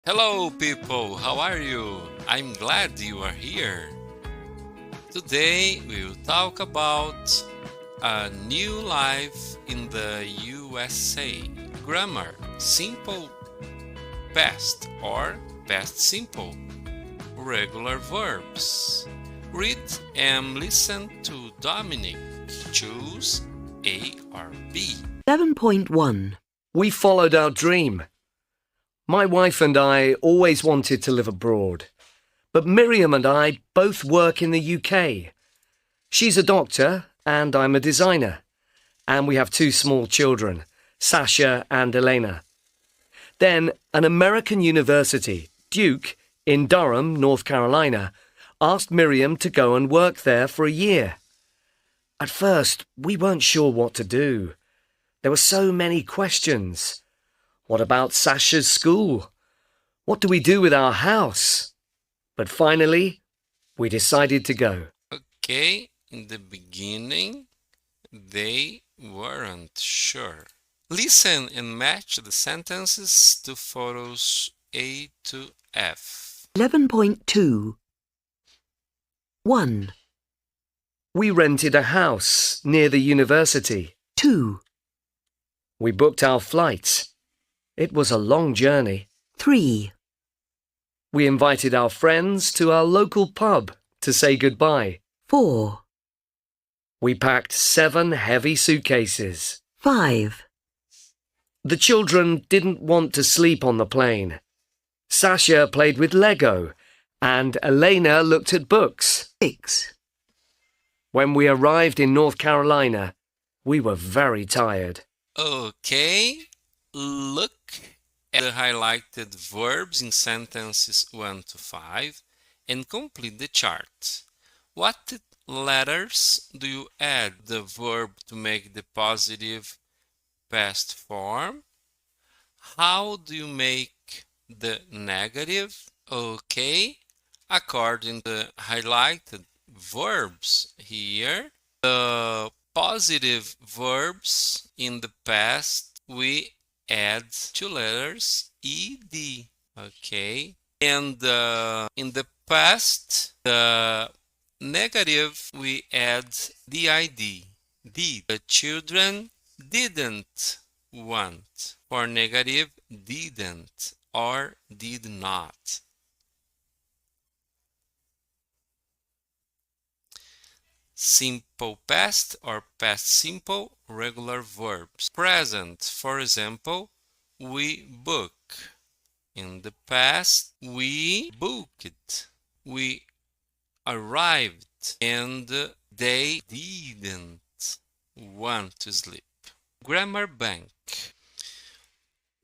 Hello people, how are you? I'm glad you are here. Today we'll talk about a new life in the USA. Grammar, simple past or past simple. Regular verbs. Read and listen to Dominic. Choose A or B. 7.1. We followed our dream. My wife and I always wanted to live abroad, but Miriam and I both work in the UK. She's a doctor and I'm a designer, and we have two small children, Sasha and Elena. Then an American university, Duke, in Durham, North Carolina, asked Miriam to go and work there for a year. At first, we weren't sure what to do. There were so many questions. What about Sasha's school? What do we do with our house? But finally, we decided to go. Okay, in the beginning, they weren't sure. Listen and match the sentences to photos A to F. 11.2. 1, We rented a house near the university. 2, We booked our flights. It was a long journey. 3, We invited our friends to our local pub to say goodbye. 4, We packed 7 heavy suitcases. 5, The children didn't want to sleep on the plane. Sasha played with Lego and Elena looked at books. 6, When we arrived in North Carolina, we were very tired. Okay, look at the highlighted verbs in sentences 1 to 5 and complete the chart. What letters do you add the verb to make the positive past form? How do you make the negative? Okay, according to the highlighted verbs here, the positive verbs in the past, we add 2 letters, ed, okay? And in the past, the negative, we add did, did. The children didn't want. For negative, didn't or did not. Simple past or past simple, regular verbs. Present, for example, we book. In the past, we booked. We arrived and they didn't want to sleep. Grammar bank.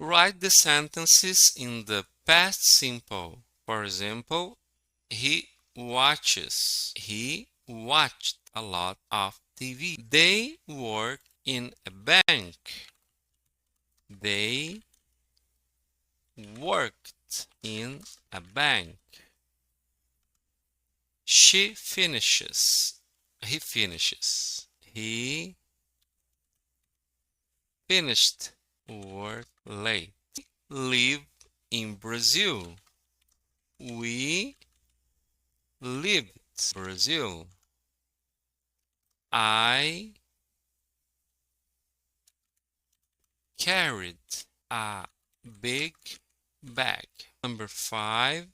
Write the sentences in the past simple. For example, he watches. He watched a lot of TV. They work in a bank. They worked in a bank. She finishes. He finishes. He finished work late. Live in Brazil. We lived in Brazil. I carried a big bag. Number 5,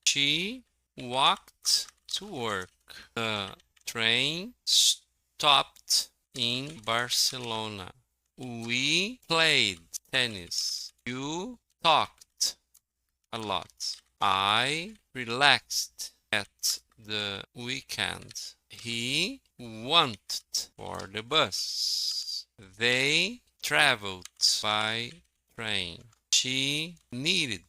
she walked to work. The train stopped in Barcelona. We played tennis. You talked a lot. I relaxed at the weekend. He went for the bus. They traveled by train. She needed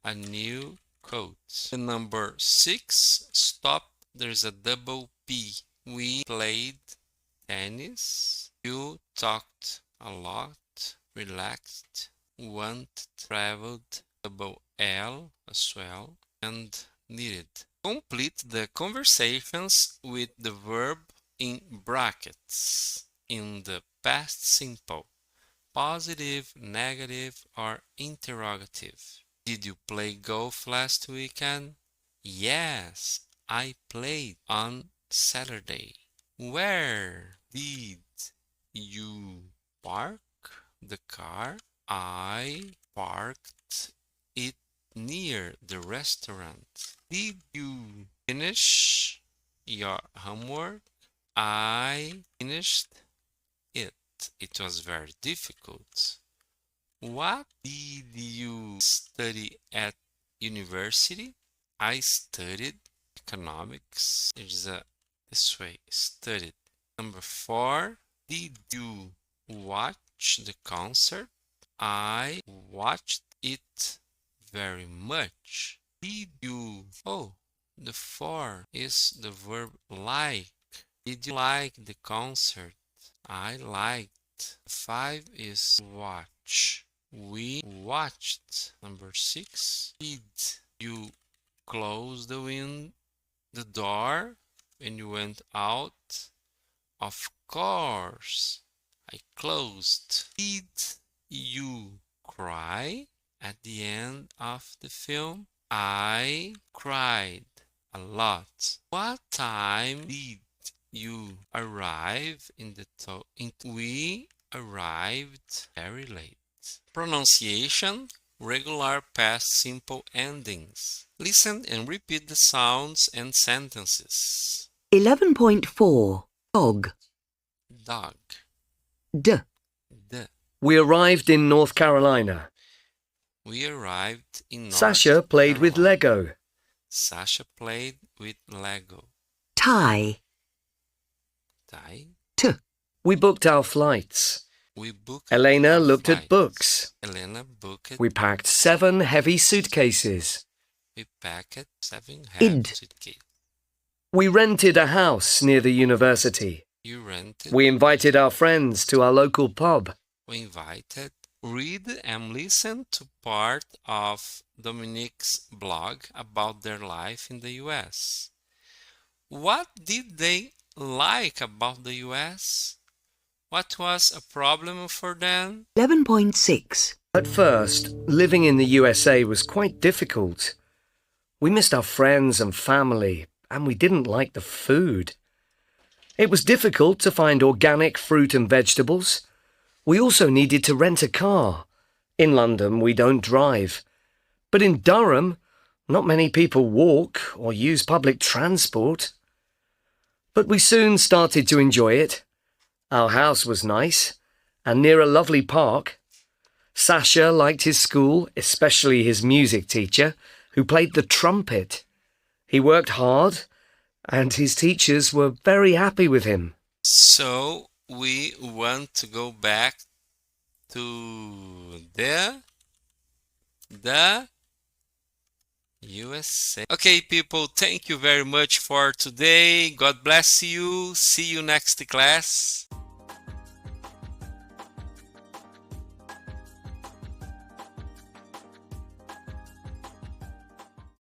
a new coat. The number 6, stop. There's a double P. We played tennis. You talked a lot. Relaxed. Went, traveled. Double L as well. And needed. Complete the conversations with the verb in brackets in the past simple, positive, negative, or interrogative. Did you play golf last weekend? Yes, I played on Saturday. Where did you park the car? I parked it near the restaurant. Did you finish your homework? I finished it. It was very difficult. What did you study at university? I studied economics. There's a this way, studied. Number 4, did you watch the concert? I watched it very much. Did you? Oh, the 4 is the verb like. Did you like the concert? I liked. 5 is watch. We watched. Number 6, did you close the door when you went out? Of course, I closed. Did you cry at the end of the film? I cried a lot. What time did you arrive in the We arrived very late. Pronunciation, regular past simple endings. Listen and repeat the sounds and sentences. 11.4. Dog. Dog. D. D. We arrived in North Carolina. We arrived in North Sasha played with Carolina. Lego. Sasha played with Lego. Tie. Tie. T. We booked our flights. We booked Elena our looked at flights. books. Elena booked. We packed 7 heavy suitcases. We packed 7 Id. suitcases. We rented a house near the university. You rented. We invited our friends to our local pub. We invited. Read and listen to part of Dominic's blog about their life in the US. What did they like about the US? What was a problem for them? 11.6. At first, living in the USA was quite difficult. We missed our friends and family, and we didn't like the food. It was difficult to find organic fruit and vegetables. We also needed to rent a car. In London, we don't drive. But in Durham, not many people walk or use public transport. But we soon started to enjoy it. Our house was nice and near a lovely park. Sasha liked his school, especially his music teacher, who played the trumpet. He worked hard, and his teachers were very happy with him. So we want to go back to the USA. Okay, people, thank you very much for today. God bless you. See you next class.